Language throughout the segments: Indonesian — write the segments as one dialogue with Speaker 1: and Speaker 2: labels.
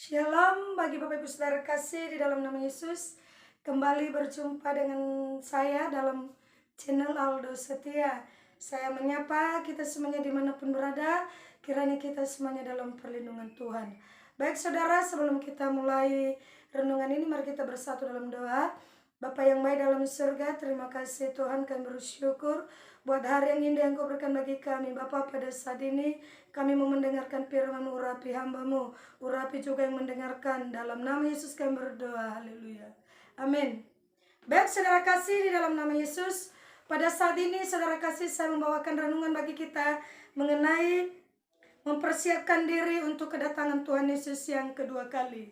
Speaker 1: Shalom bagi Bapak Ibu Saudara kasih di dalam nama Yesus. Kembali berjumpa dengan saya dalam channel Aldo Setia. Saya menyapa kita semuanya dimanapun berada. Kiranya kita semuanya dalam perlindungan Tuhan. Baik saudara, sebelum kita mulai renungan ini, mari kita bersatu dalam doa. Bapa yang baik dalam surga, terima kasih Tuhan, kami bersyukur buat hari yang indah yang Kau berikan bagi kami. Bapa, pada saat ini kami mau mendengarkan firman, urapi hamba-Mu, urapi juga yang mendengarkan. Dalam nama Yesus kami berdoa, haleluya, amin. Baik saudara kasih, di dalam nama Yesus, pada saat ini saudara kasih, saya membawakan renungan bagi kita mengenai mempersiapkan diri untuk kedatangan Tuhan Yesus yang kedua kali.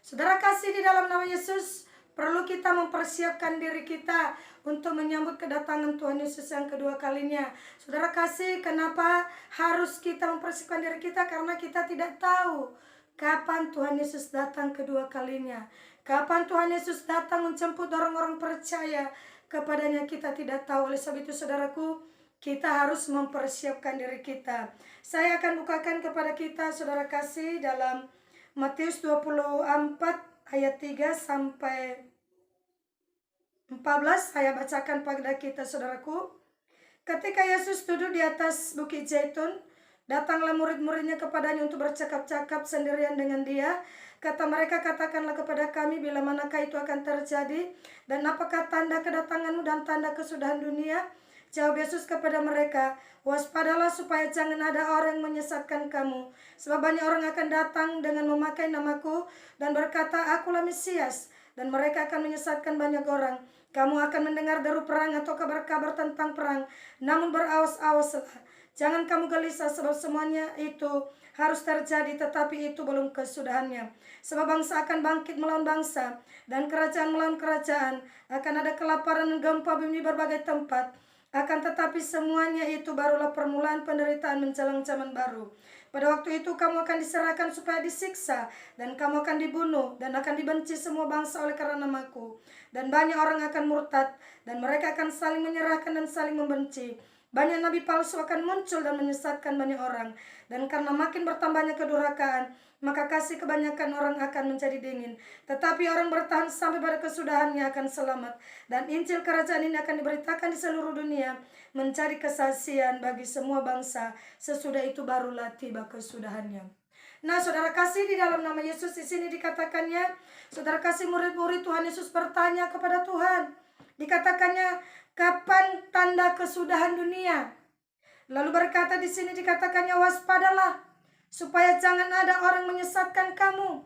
Speaker 1: Saudara kasih, di dalam nama Yesus, perlu kita mempersiapkan diri kita untuk menyambut kedatangan Tuhan Yesus yang kedua kalinya. Saudara kasih, kenapa harus kita mempersiapkan diri kita? Karena kita tidak tahu kapan Tuhan Yesus datang kedua kalinya. Kapan Tuhan Yesus datang menjemput orang-orang percaya kepadanya, kita tidak tahu. Oleh sebab itu saudaraku, kita harus mempersiapkan diri kita. Saya akan bukakan kepada kita saudara kasih dalam Matius 24 ayat 3 sampai 14, saya bacakan pada kita saudaraku. Ketika Yesus duduk di atas bukit Zaitun, datanglah murid-muridnya kepadanya untuk bercakap-cakap sendirian dengan dia. Kata mereka, katakanlah kepada kami bila manakah itu akan terjadi, dan apakah tanda kedatanganmu dan tanda kesudahan dunia? Jawab Yesus kepada mereka, waspadalah supaya jangan ada orang yang menyesatkan kamu. Sebab banyak orang akan datang dengan memakai namaku dan berkata, akulah Mesias. Dan mereka akan menyesatkan banyak orang. Kamu akan mendengar deru perang atau kabar-kabar tentang perang. Namun berawas-awaslah. Jangan kamu gelisah, sebab semuanya itu harus terjadi, tetapi itu belum kesudahannya. Sebab bangsa akan bangkit melawan bangsa, dan kerajaan melawan kerajaan. Akan ada kelaparan dan gempa bumi di berbagai tempat. Akan tetapi semuanya itu barulah permulaan penderitaan menjelang zaman baru. Pada waktu itu kamu akan diserahkan supaya disiksa, dan kamu akan dibunuh, dan akan dibenci semua bangsa oleh karena namaku. Dan banyak orang akan murtad, dan mereka akan saling menyerahkan dan saling membenci. Banyak nabi palsu akan muncul dan menyesatkan banyak orang. Dan karena makin bertambahnya kedurhakaan, maka kasih kebanyakan orang akan menjadi dingin. Tetapi orang bertahan sampai pada kesudahannya akan selamat. Dan Injil kerajaan ini akan diberitakan di seluruh dunia, mencari kesaksian bagi semua bangsa. Sesudah itu barulah tiba kesudahannya. Nah, saudara kasih, di dalam nama Yesus di sini dikatakannya, saudara kasih, murid-murid Tuhan Yesus bertanya kepada Tuhan. Dikatakannya, kapan tanda kesudahan dunia? Lalu berkata di sini dikatakannya, waspadalah supaya jangan ada orang menyesatkan kamu.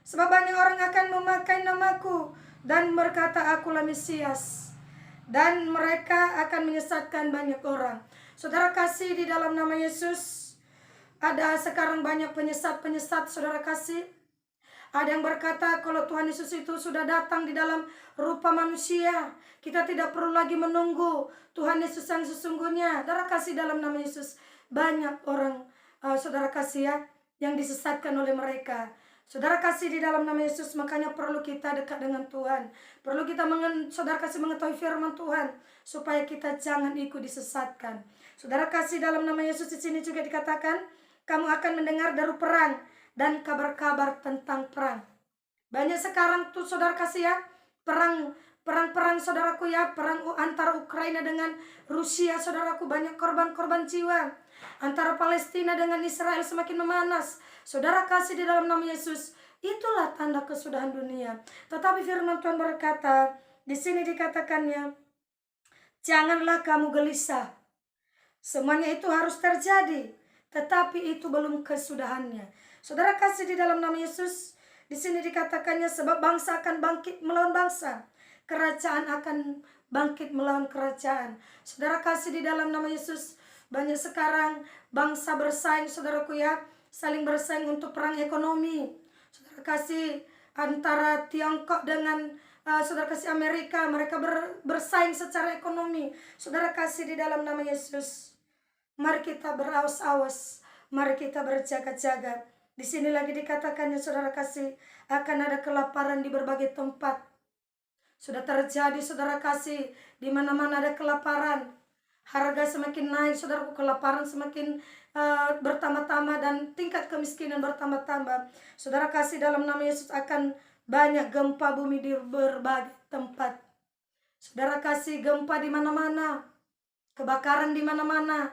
Speaker 1: Sebab banyak orang akan memakai namaku dan berkata, akulah Mesias. Dan mereka akan menyesatkan banyak orang. Saudara kasih, di dalam nama Yesus, ada sekarang banyak penyesat-penyesat saudara kasih. Ada yang berkata kalau Tuhan Yesus itu sudah datang di dalam rupa manusia, kita tidak perlu lagi menunggu Tuhan Yesus yang sesungguhnya. Saudara kasih, dalam nama Yesus, banyak orang saudara kasih ya, yang disesatkan oleh mereka. Saudara kasih, di dalam nama Yesus, makanya perlu kita dekat dengan Tuhan. Perlu kita saudara kasih mengetahui firman Tuhan, supaya kita jangan ikut disesatkan. Saudara kasih, dalam nama Yesus, di sini juga dikatakan, kamu akan mendengar deru perang dan kabar-kabar tentang perang. Banyak sekarang tuh saudara kasih ya, perang saudaraku ya, perang antara Ukraina dengan Rusia saudaraku, banyak korban-korban jiwa. Antara Palestina dengan Israel semakin memanas. Saudara kasih, di dalam nama Yesus, itulah tanda kesudahan dunia. Tetapi firman Tuhan berkata, di sini dikatakannya, janganlah kamu gelisah. Semuanya itu harus terjadi, tetapi itu belum kesudahannya. Saudara kasih, di dalam nama Yesus, di sini dikatakannya, sebab bangsa akan bangkit melawan bangsa, kerajaan akan bangkit melawan kerajaan. Saudara kasih, di dalam nama Yesus, banyak sekarang bangsa bersaing saudaraku ya, saling bersaing untuk perang ekonomi. Saudara kasih, antara Tiongkok dengan saudara kasih Amerika, mereka bersaing secara ekonomi. Saudara kasih, di dalam nama Yesus, mari kita berawas-awas, mari kita berjaga-jaga. Di sini lagi dikatakannya saudara kasih, akan ada kelaparan di berbagai tempat. Sudah terjadi saudara kasih, di mana-mana ada kelaparan. Harga semakin naik saudaraku, kelaparan semakin bertambah-tambah dan tingkat kemiskinan bertambah-tambah. Saudara kasih, dalam nama Yesus akan banyak gempa bumi di berbagai tempat. Saudara kasih, gempa di mana-mana, kebakaran di mana-mana,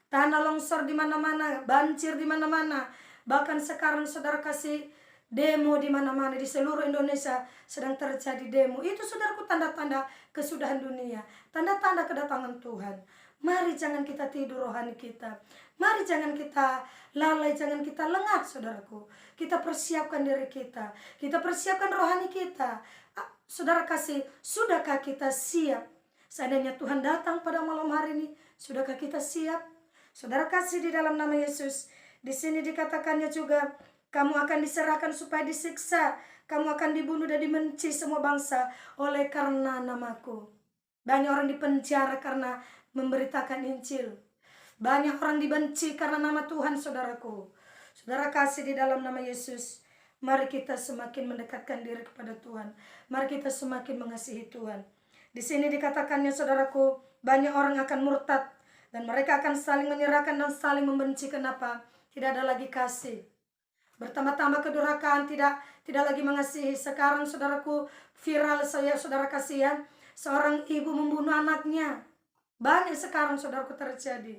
Speaker 1: tanah longsor di mana-mana, banjir di mana-mana. Bahkan sekarang saudara kasih, demo di mana-mana di seluruh Indonesia sedang terjadi demo. Itu saudaraku tanda-tanda kesudahan dunia, tanda-tanda kedatangan Tuhan. Mari jangan kita tidur rohani kita. Mari jangan kita lalai, jangan kita lengah saudaraku. Kita persiapkan diri kita. Kita persiapkan rohani kita. Saudara kasih, sudahkah kita siap? Seandainya Tuhan datang pada malam hari ini, sudahkah kita siap? Saudara kasih, di dalam nama Yesus, di sini dikatakannya juga, kamu akan diserahkan supaya disiksa. Kamu akan dibunuh dan dibenci semua bangsa oleh karena namaku. Banyak orang dipenjara karena memberitakan Injil. Banyak orang dibenci karena nama Tuhan, saudaraku. Saudara kasih, di dalam nama Yesus, mari kita semakin mendekatkan diri kepada Tuhan. Mari kita semakin mengasihi Tuhan. Di sini dikatakannya, saudaraku, banyak orang akan murtad dan mereka akan saling menyerahkan dan saling membenci. Kenapa? Tidak ada lagi kasih. Bertambah-tambah kedurhakaan, tidak lagi mengasihi. Sekarang saudaraku, viral saudara kasih ya, seorang ibu membunuh anaknya. Banyak sekarang saudaraku terjadi.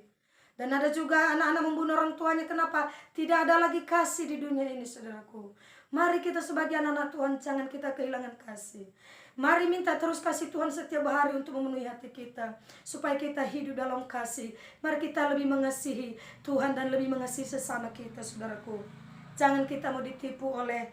Speaker 1: Dan ada juga anak-anak membunuh orang tuanya. Kenapa? Tidak ada lagi kasih di dunia ini, saudaraku. Mari kita sebagai anak-anak Tuhan, jangan kita kehilangan kasih. Mari minta terus kasih Tuhan setiap hari untuk memenuhi hati kita, supaya kita hidup dalam kasih. Mari kita lebih mengasihi Tuhan dan lebih mengasihi sesama kita, saudaraku. Jangan kita mau ditipu oleh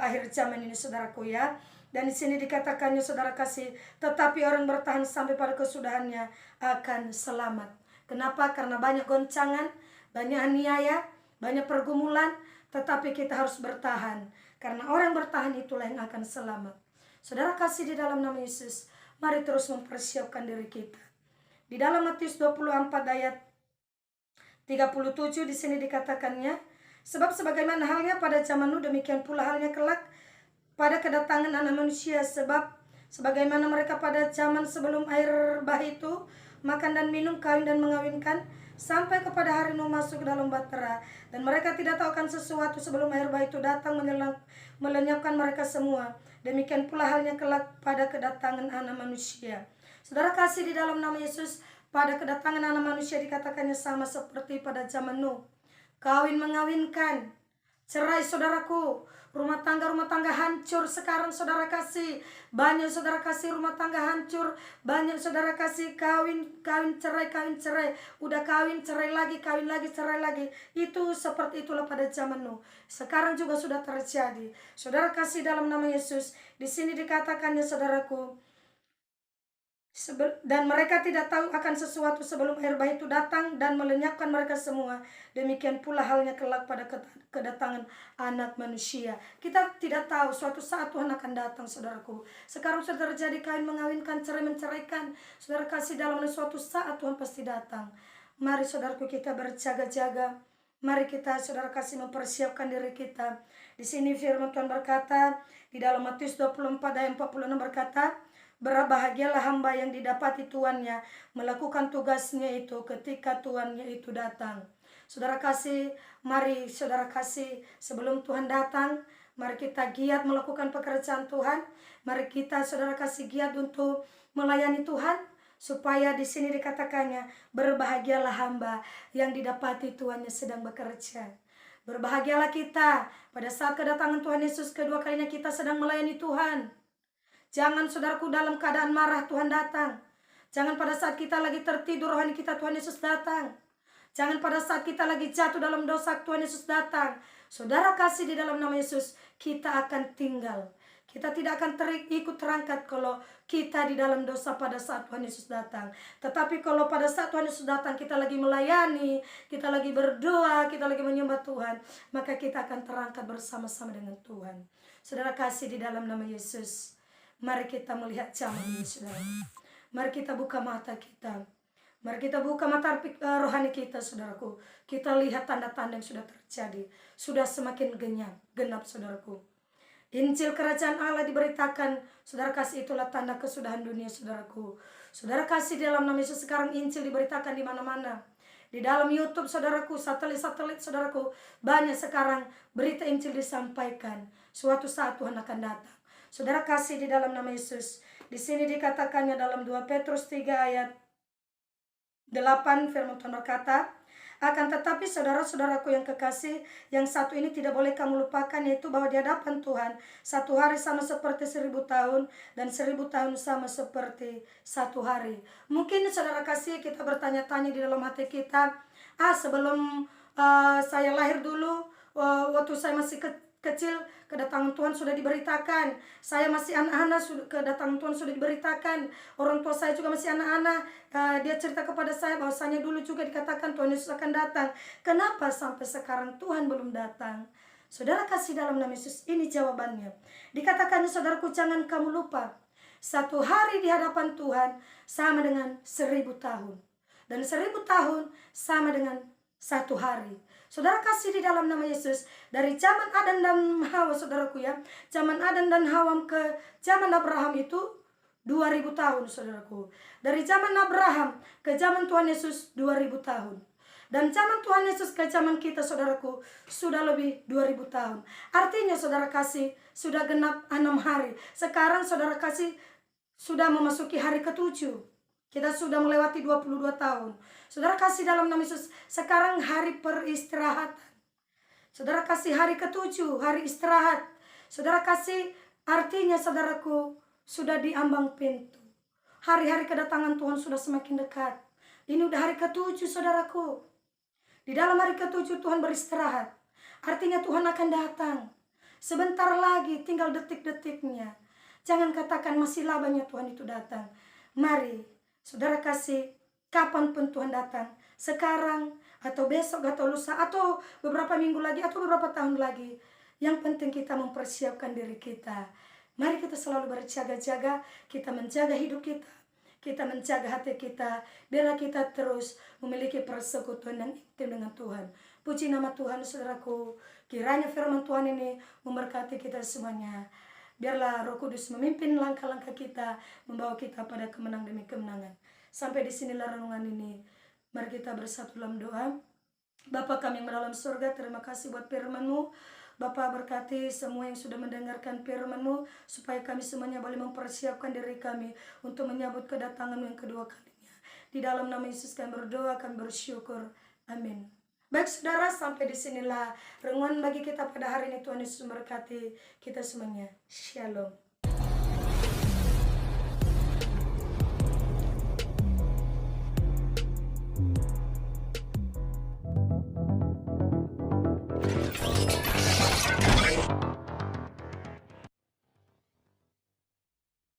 Speaker 1: akhir zaman ini, saudaraku ya. Dan di sini dikatakannya, saudara kasih, tetapi orang bertahan sampai pada kesudahannya akan selamat. Kenapa? Karena banyak goncangan, banyak aniaya, banyak pergumulan, tetapi kita harus bertahan. Karena orang bertahan itulah yang akan selamat. Saudara kasih, di dalam nama Yesus, mari terus mempersiapkan diri kita. Di dalam Matius 24 ayat 37 di sini dikatakannya, sebab sebagaimana halnya pada zaman Nuh, demikian pula halnya kelak pada kedatangan anak manusia. Sebab sebagaimana mereka pada zaman sebelum air bah itu, makan dan minum, kawin dan mengawinkan, sampai kepada hari Nuh masuk ke dalam bahtera, dan mereka tidak tahu akan sesuatu sebelum air bah itu datang melenyapkan mereka semua. Demikian pula halnya kelak pada kedatangan anak manusia. Saudara kasih, di dalam nama Yesus, pada kedatangan anak manusia dikatakannya sama seperti pada zaman Nuh. Kawin mengawinkan, cerai saudaraku, rumah tangga hancur sekarang, saudara kasih. Banyak saudara kasih rumah tangga hancur, banyak saudara kasih kawin cerai, udah kawin cerai lagi, kawin lagi cerai lagi. Itu seperti itulah pada zaman Nuh. Sekarang juga sudah terjadi. Saudara kasih, dalam nama Yesus, di sini dikatakannya, saudaraku, dan mereka tidak tahu akan sesuatu sebelum air bah itu datang dan melenyapkan mereka semua. Demikian pula halnya kelak pada kedatangan anak manusia. Kita tidak tahu suatu saat Tuhan akan datang, saudaraku. Sekarang sudah terjadi kawin mengawinkan, cerai menceraikan. Saudara kasih, dalam suatu saat Tuhan pasti datang. Mari saudaraku, kita berjaga-jaga. Mari kita, saudara kasih, mempersiapkan diri kita. Di sini firman Tuhan berkata, di dalam Matius 24 ayat 46 berkata, berbahagialah hamba yang didapati tuannya melakukan tugasnya itu ketika tuannya itu datang. Saudara kasih, mari saudara kasih, sebelum Tuhan datang, mari kita giat melakukan pekerjaan Tuhan. Mari kita, saudara kasih, giat untuk melayani Tuhan, supaya di sini dikatakannya, berbahagialah hamba yang didapati tuannya sedang bekerja. Berbahagialah kita pada saat kedatangan Tuhan Yesus kedua kalinya, kita sedang melayani Tuhan. Jangan saudaraku dalam keadaan marah Tuhan datang. Jangan pada saat kita lagi tertidur rohani kita Tuhan Yesus datang. Jangan pada saat kita lagi jatuh dalam dosa Tuhan Yesus datang. Saudara kasih, di dalam nama Yesus, kita akan tinggal. Kita tidak akan ikut terangkat kalau kita di dalam dosa pada saat Tuhan Yesus datang. Tetapi kalau pada saat Tuhan Yesus datang, kita lagi melayani, kita lagi berdoa, kita lagi menyembah Tuhan, maka kita akan terangkat bersama-sama dengan Tuhan. Saudara kasih, di dalam nama Yesus, mari kita melihat zaman ini, saudara. Mari kita buka mata kita. Mari kita buka mata rohani kita, saudaraku. Kita lihat tanda-tanda yang sudah terjadi. Sudah semakin genap, saudaraku. Injil kerajaan Allah diberitakan, saudara kasih, itulah tanda kesudahan dunia, saudaraku. Saudara kasih, dalam nama Yesus, sekarang Injil diberitakan di mana-mana. Di dalam YouTube saudaraku, satelit-satelit saudaraku, banyak sekarang berita Injil disampaikan. Suatu saat Tuhan akan datang. Saudara kasih di dalam nama Yesus. Di sini dikatakannya dalam 2 Petrus 3 ayat 8, firman Tuhan berkata, akan tetapi saudara-saudaraku yang kekasih, yang satu ini tidak boleh kamu lupakan, yaitu bahwa di hadapan Tuhan satu hari sama seperti 1000 tahun, dan 1000 tahun sama seperti satu hari. Mungkin saudara kasih kita bertanya-tanya di dalam hati kita, sebelum saya lahir dulu, waktu saya masih kecil, kedatangan Tuhan sudah diberitakan. Saya masih anak-anak, kedatangan Tuhan sudah diberitakan. Orang tua saya juga masih anak-anak. Dia cerita kepada saya bahwasanya dulu juga dikatakan Tuhan Yesus akan datang. Kenapa sampai sekarang Tuhan belum datang? Saudara kasih dalam nama Yesus, ini jawabannya. Dikatakannya saudaraku, jangan kamu lupa, satu hari di hadapan Tuhan sama dengan 1000 tahun. Dan 1000 tahun sama dengan satu hari. Saudara kasih di dalam nama Yesus, dari zaman Adam dan Hawa saudaraku ya, zaman Adam dan Hawa ke zaman Abraham itu 2000 tahun saudaraku. Dari zaman Abraham ke zaman Tuhan Yesus 2000 tahun. Dan zaman Tuhan Yesus ke zaman kita saudaraku sudah lebih 2000 tahun. Artinya saudara kasih sudah genap 6 hari. Sekarang saudara kasih sudah memasuki hari ke-7. Kita sudah melewati 22 tahun. Saudara kasih dalam nama Yesus, sekarang hari peristirahatan. Saudara kasih hari ke-7, hari istirahat. Saudara kasih artinya saudaraku sudah diambang pintu. Hari-hari kedatangan Tuhan sudah semakin dekat. Ini udah hari ke-7 saudaraku. Di dalam hari ke-7 Tuhan beristirahat. Artinya Tuhan akan datang. Sebentar lagi, tinggal detik-detiknya. Jangan katakan masih lamanya Tuhan itu datang. Mari saudara kasih, kapanpun Tuhan datang, sekarang atau besok atau lusa atau beberapa minggu lagi atau beberapa tahun lagi, yang penting kita mempersiapkan diri kita. Mari kita selalu berjaga-jaga, kita menjaga hidup kita menjaga hati kita, biarlah kita terus memiliki persekutuan yang intim dengan Tuhan. Puji nama Tuhan saudaraku, kiranya firman Tuhan ini memberkati kita semuanya. Biarlah Roh Kudus memimpin langkah-langkah kita, membawa kita pada kemenangan demi kemenangan. Sampai di sinilah renungan ini. Mari kita bersatu dalam doa. Bapa kami yang dalam surga, terima kasih buat firman-Mu. Bapa berkati semua yang sudah mendengarkan firman-Mu, supaya kami semuanya boleh mempersiapkan diri kami untuk menyambut kedatangan-Mu yang kedua kalinya. Di dalam nama Yesus kami berdoa, kami bersyukur. Amin. Baik saudara, sampai di sinilah renungan bagi kita pada hari ini. Tuhan Yesus memberkati kita semuanya. Shalom.